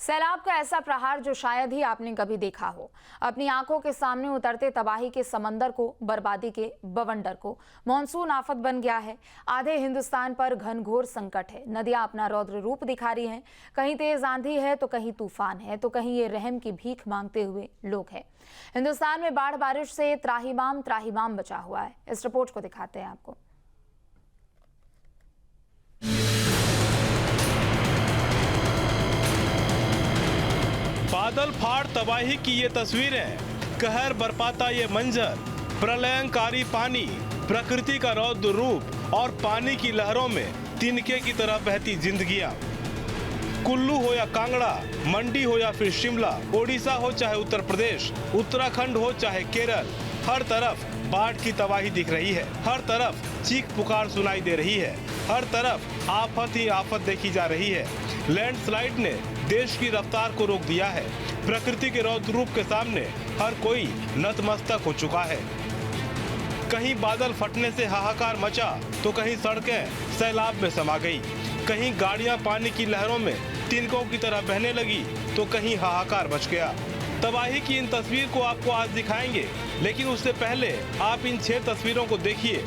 सैलाब का ऐसा प्रहार जो शायद ही आपने कभी देखा हो। अपनी आंखों के सामने उतरते तबाही के समंदर को, बर्बादी के बवंडर को मॉनसून आफत बन गया है। आधे हिंदुस्तान पर घनघोर संकट है। नदियां अपना रौद्र रूप दिखा रही हैं। कहीं तेज आंधी है तो कहीं तूफान है तो कहीं ये रहम की भीख मांगते हुए लोग हैं। हिंदुस्तान में बाढ़ बारिश से त्राहिमाम त्राहिमाम बचा हुआ है। इस रिपोर्ट को दिखाते हैं आपको। बादल फाड़ तबाही की ये तस्वीरें, कहर बरपाता ये मंजर, प्रलयंकारी पानी, प्रकृति का रौद्र रूप और पानी की लहरों में तिनके की तरह बहती जिंदगियां। कुल्लू हो या कांगड़ा, मंडी हो या फिर शिमला, ओडिशा हो चाहे उत्तर प्रदेश, उत्तराखंड हो चाहे केरल, हर तरफ बाढ़ की तबाही दिख रही है। हर तरफ चीख पुकार सुनाई दे रही है। हर तरफ आफत ही आफत देखी जा रही है। लैंडस्लाइड ने देश की रफ्तार को रोक दिया है। प्रकृति के रौद्र रूप के सामने हर कोई नतमस्तक हो चुका है। कहीं बादल फटने से हाहाकार मचा तो कहीं सड़कें सैलाब में समा गई। कहीं गाड़ियां पानी की लहरों में तिनकों की तरह बहने लगी तो कहीं हाहाकार मच गया। तबाही की इन तस्वीर को आपको आज दिखाएंगे, लेकिन उससे पहले आप इन 6 तस्वीरों को देखिए।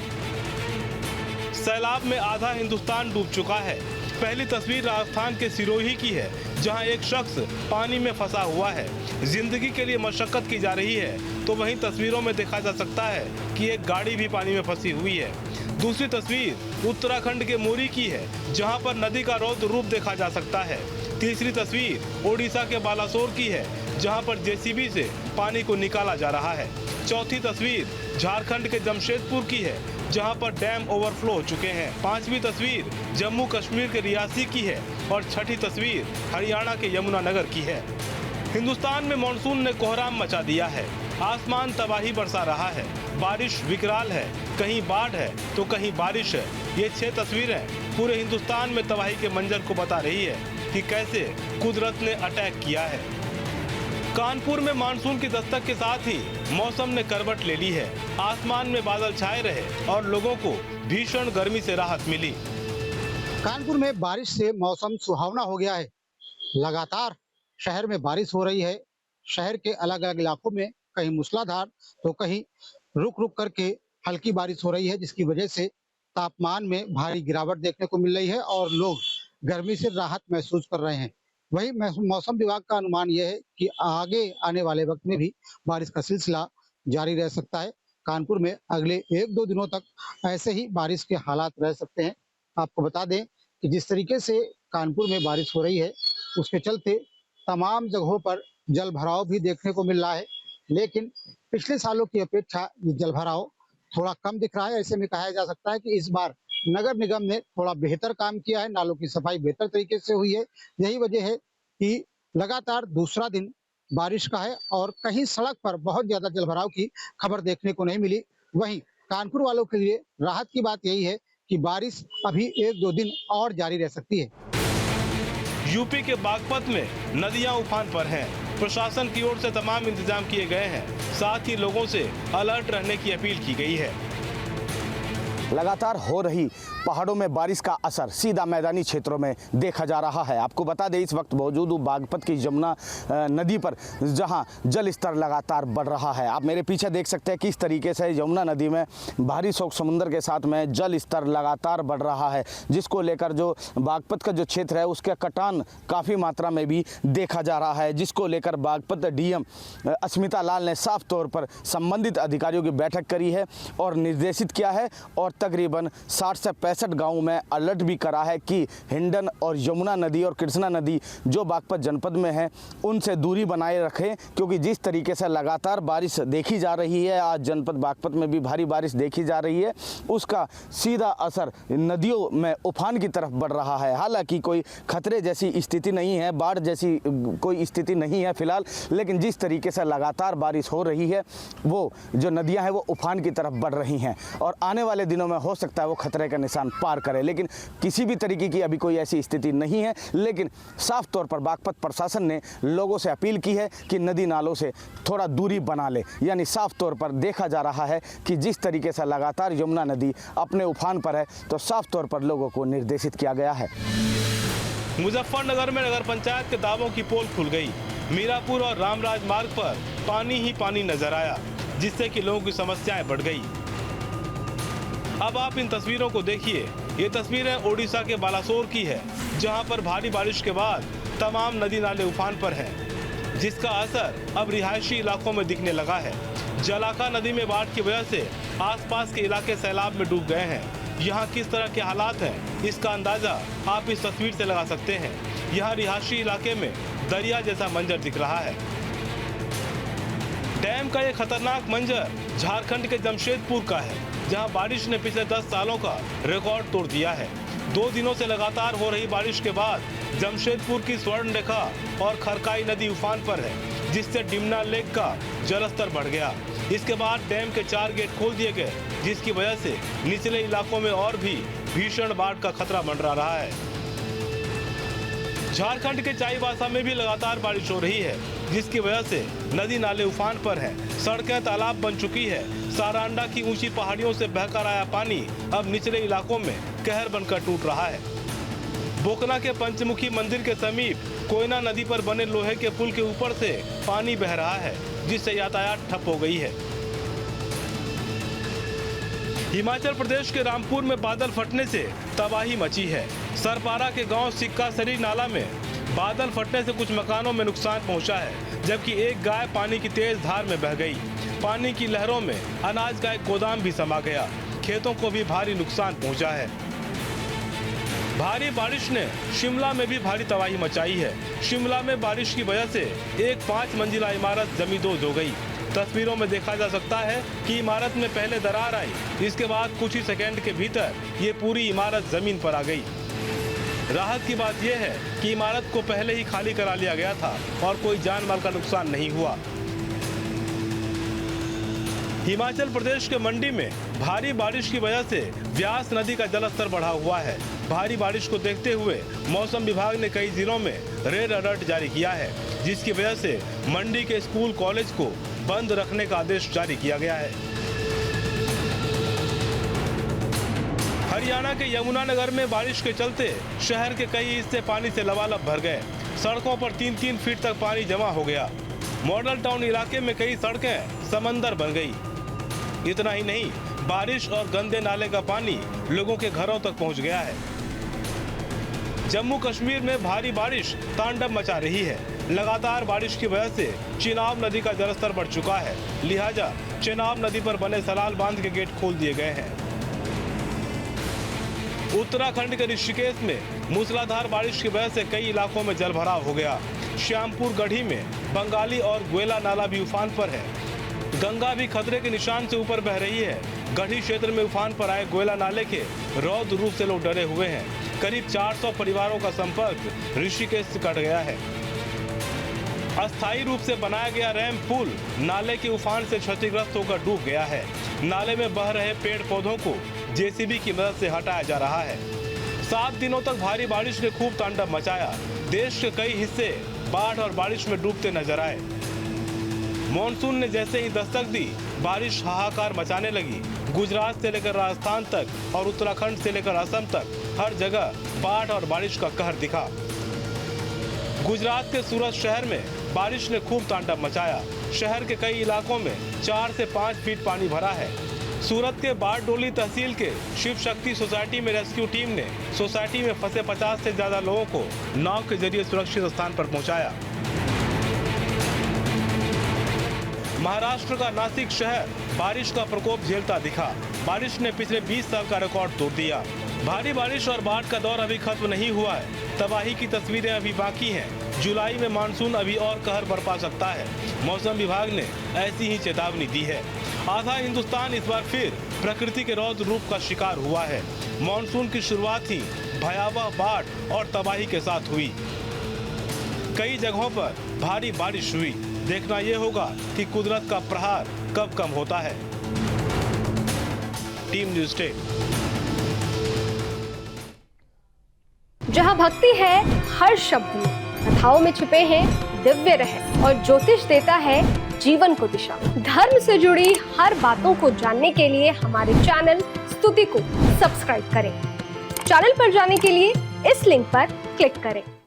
सैलाब में आधा हिंदुस्तान डूब चुका है। पहली तस्वीर राजस्थान के सिरोही की है, जहां एक शख्स पानी में फंसा हुआ है। जिंदगी के लिए मशक्कत की जा रही है, तो वहीं तस्वीरों में देखा जा सकता है कि एक गाड़ी भी पानी में फंसी हुई है। दूसरी तस्वीर उत्तराखंड के मोरी की है, जहां पर नदी का रौद्र रूप देखा जा सकता है। तीसरी तस्वीर ओडिशा के बालासोर की है, जहां पर जेसीबी से पानी को निकाला जा रहा है। चौथी तस्वीर झारखंड के जमशेदपुर की है, जहां पर डैम ओवरफ्लो हो चुके हैं। पांचवी तस्वीर जम्मू कश्मीर के रियासी की है और छठी तस्वीर हरियाणा के यमुनानगर की है। हिंदुस्तान में मॉनसून ने कोहराम मचा दिया है। आसमान तबाही बरसा रहा है। बारिश विकराल है, कहीं बाढ़ है तो कहीं बारिश है। ये 6 तस्वीरें पूरे हिंदुस्तान में तबाही के मंजर को बता रही है कि कैसे कुदरत ने अटैक किया है। कानपुर में मानसून की दस्तक के साथ ही मौसम ने करवट ले ली है। आसमान में बादल छाए रहे और लोगों को भीषण गर्मी से राहत मिली। कानपुर में बारिश से मौसम सुहावना हो गया है। लगातार शहर में बारिश हो रही है। शहर के अलग अलग इलाकों में कहीं मूसलाधार तो कहीं रुक रुक करके हल्की बारिश हो रही है, जिसकी वजह से तापमान में भारी गिरावट देखने को मिल रही है और लोग गर्मी से राहत महसूस कर रहे हैं। वहीं मौसम विभाग का अनुमान यह है कि आगे आने वाले वक्त में भी बारिश का सिलसिला जारी रह सकता है। कानपुर में अगले 1-2 दिनों तक ऐसे ही बारिश के हालात रह सकते हैं। आपको बता दें कि जिस तरीके से कानपुर में बारिश हो रही है, उसके चलते तमाम जगहों पर जल भराव भी देखने को मिल रहा है, लेकिन पिछले सालों की अपेक्षा ये जल भराव थोड़ा कम दिख रहा है। ऐसे में कहा जा सकता है कि इस बार नगर निगम ने थोड़ा बेहतर काम किया है। नालों की सफाई बेहतर तरीके से हुई है। यही वजह है कि लगातार दूसरा दिन बारिश का है और कहीं सड़क पर बहुत ज्यादा जलभराव की खबर देखने को नहीं मिली। वहीं कानपुर वालों के लिए राहत की बात यही है कि बारिश अभी 1-2 दिन और जारी रह सकती है। यूपी के बागपत में नदियां उफान पर हैं। प्रशासन की ओर से तमाम इंतजाम किए गए हैं। साथ ही लोगों से अलर्ट रहने की अपील की गई है। लगातार हो रही पहाड़ों में बारिश का असर सीधा मैदानी क्षेत्रों में देखा जा रहा है। आपको बता दें, इस वक्त मौजूद हूँ बागपत की यमुना नदी पर, जहां जल स्तर लगातार बढ़ रहा है। आप मेरे पीछे देख सकते हैं किस तरीके से यमुना नदी में भारी शोक समुद्र के साथ में जल स्तर लगातार बढ़ रहा है, जिसको लेकर जो बागपत का जो क्षेत्र है उसका कटान काफ़ी मात्रा में भी देखा जा रहा है, जिसको लेकर बागपत डीएम अस्मिता लाल ने साफ तौर पर संबंधित अधिकारियों की बैठक करी है और निर्देशित किया है और तकरीबन 60 से 65 गाँव में अलर्ट भी करा है कि हिंडन और यमुना नदी और कृष्णा नदी जो बागपत जनपद में है उनसे दूरी बनाए रखें, क्योंकि जिस तरीके से लगातार बारिश देखी जा रही है, आज जनपद बागपत में भी भारी बारिश देखी जा रही है, उसका सीधा असर नदियों में उफान की तरफ बढ़ रहा है। हालांकि कोई खतरे जैसी स्थिति नहीं है, बाढ़ जैसी कोई स्थिति नहीं है फिलहाल, लेकिन जिस तरीके से लगातार बारिश हो रही है वो जो नदियाँ हैं वो उफान की तरफ बढ़ रही हैं और आने वाले दिनों में हो सकता है वो खतरे का निशान पार करे। लेकिन किसी भी तरीके की अभी कोई ऐसी स्थिति नहीं है, लेकिन साफ तौर पर बागपत प्रशासन ने लोगों से अपील की है कि नदी नालों से थोड़ा दूरी बना ले। यानी साफ तौर पर देखा जा रहा है कि जिस तरीके से लगातार यमुना नदी अपने उफान पर है, तो साफ तौर पर लोगों को निर्देशित किया गया है। मुजफ्फरनगर में नगर पंचायत के दावों की पोल खुल गई। मीरापुर और रामराज मार्ग पर पानी ही पानी नजर आया, जिससे कि लोगों की समस्याएं बढ़ गई। अब आप इन तस्वीरों को देखिए। ये तस्वीरें ओडिशा के बालासोर की है, जहां पर भारी बारिश के बाद तमाम नदी नाले उफान पर हैं, जिसका असर अब रिहायशी इलाकों में दिखने लगा है। जलाका नदी में बाढ़ की वजह से आसपास के इलाके सैलाब में डूब गए हैं। यहाँ किस तरह के हालात हैं, इसका अंदाजा आप इस तस्वीर से लगा सकते हैं। यहाँ रिहायशी इलाके में दरिया जैसा मंजर दिख रहा है। डैम का ये खतरनाक मंजर झारखंड के जमशेदपुर का है, जहां बारिश ने पिछले 10 सालों का रिकॉर्ड तोड़ दिया है। 2 दिनों से लगातार हो रही बारिश के बाद जमशेदपुर की स्वर्ण रेखा और खरकाई नदी उफान पर है, जिससे डिमना लेक का जलस्तर बढ़ गया। इसके बाद डैम के 4 गेट खोल दिए गए, जिसकी वजह से निचले इलाकों में और भी भीषण बाढ़ का खतरा मंडरा रहा है। झारखंड के चाईबासा में भी लगातार बारिश हो रही है, जिसकी वजह से नदी नाले उफान पर हैं, सड़कें तालाब बन चुकी है। सारांडा की ऊंची पहाड़ियों से बहकर आया पानी अब निचले इलाकों में कहर बनकर टूट रहा है। बोकना के पंचमुखी मंदिर के समीप कोयना नदी पर बने लोहे के पुल के ऊपर से पानी बह रहा है, जिससे यातायात ठप हो गई है। हिमाचल प्रदेश के रामपुर में बादल फटने से तबाही मची है। सरपारा के गांव सिक्का सरी नाला में बादल फटने से कुछ मकानों में नुकसान पहुंचा है, जबकि एक गाय पानी की तेज धार में बह गई। पानी की लहरों में अनाज का एक गोदाम भी समा गया। खेतों को भी भारी नुकसान पहुंचा है। भारी बारिश ने शिमला में भी भारी तबाही मचाई है। शिमला में बारिश की वजह से एक 5 मंजिला इमारत जमींदोज हो गई। तस्वीरों में देखा जा सकता है कि इमारत में पहले दरार आई, इसके बाद कुछ ही सेकंड के भीतर ये पूरी इमारत जमीन पर आ गई। राहत की बात यह है कि इमारत को पहले ही खाली करा लिया गया था और कोई जान माल का नुकसान नहीं हुआ। हिमाचल प्रदेश के मंडी में भारी बारिश की वजह से व्यास नदी का जलस्तर बढ़ा हुआ है। भारी बारिश को देखते हुए मौसम विभाग ने कई जिलों में रेड अलर्ट जारी किया है, जिसकी वजह से मंडी के स्कूल कॉलेज को बंद रखने का आदेश जारी किया गया है। हरियाणा के यमुनानगर में बारिश के चलते शहर के कई हिस्से पानी से लबालब भर गए। सड़कों पर 3-3 फीट तक पानी जमा हो गया। मॉडल टाउन इलाके में कई सड़कें समंदर बन गई। इतना ही नहीं, बारिश और गंदे नाले का पानी लोगों के घरों तक पहुंच गया है। जम्मू कश्मीर में भारी बारिश तांडव मचा रही है। लगातार बारिश की वजह से चिनाब नदी का जलस्तर बढ़ चुका है, लिहाजा चिनाब नदी पर बने सलाल बांध के गेट खोल दिए गए हैं। उत्तराखंड के ऋषिकेश में मूसलाधार बारिश की वजह से कई इलाकों में जलभराव हो गया। श्यामपुर गढ़ी में बंगाली और गोयला नाला भी उफान पर है। गंगा भी खतरे के निशान से ऊपर बह रही है। गढ़ी क्षेत्र में उफान पर आए गोयला नाले के रौद्र रूप से लोग डरे हुए हैं। करीब 400 परिवारों का संपर्क ऋषिकेश से कट गया है। अस्थायी रूप से बनाया गया रैंप पुल नाले के उफान से क्षतिग्रस्त होकर डूब गया है। नाले में बह रहे पेड़ पौधों को जेसीबी की मदद से हटाया जा रहा है। 7 दिनों तक भारी बारिश ने खूब तांडव मचाया। देश के कई हिस्से बाढ़ और बारिश में डूबते नजर आए। मॉनसून ने जैसे ही दस्तक दी, बारिश हाहाकार मचाने लगी। गुजरात से लेकर राजस्थान तक और उत्तराखंड से लेकर असम तक हर जगह बाढ़ और बारिश का कहर दिखा। गुजरात के सूरत शहर में बारिश ने खूब तांडव मचाया। शहर के कई इलाकों में 4 से 5 फीट पानी भरा है। सूरत के बारडोली तहसील के शिव शक्ति सोसाइटी में रेस्क्यू टीम ने सोसाइटी में फंसे 50 से ज्यादा लोगों को नाव के जरिए सुरक्षित स्थान पर पहुंचाया। महाराष्ट्र का नासिक शहर बारिश का प्रकोप झेलता दिखा। बारिश ने पिछले 20 साल का रिकॉर्ड तोड़ दिया। भारी बारिश और बाढ़ का दौर अभी खत्म नहीं हुआ है। तबाही की तस्वीरें अभी बाकी हैं। जुलाई में मानसून अभी और कहर बरपा सकता है। मौसम विभाग ने ऐसी ही चेतावनी दी है। आधा हिंदुस्तान इस बार फिर प्रकृति के रौद्र रूप का शिकार हुआ है। मानसून की शुरुआत ही भयावह बाढ़ और तबाही के साथ हुई। कई जगहों पर भारी बारिश हुई। देखना यह होगा कि कुदरत का प्रहार कब कम होता है। Team news day. जहाँ भक्ति है हर शब्द में, कथाओं में छुपे हैं दिव्य रहस्य और ज्योतिष देता है जीवन को दिशा। धर्म से जुड़ी हर बातों को जानने के लिए हमारे चैनल स्तुति को सब्सक्राइब करें। चैनल पर जाने के लिए इस लिंक पर क्लिक करें।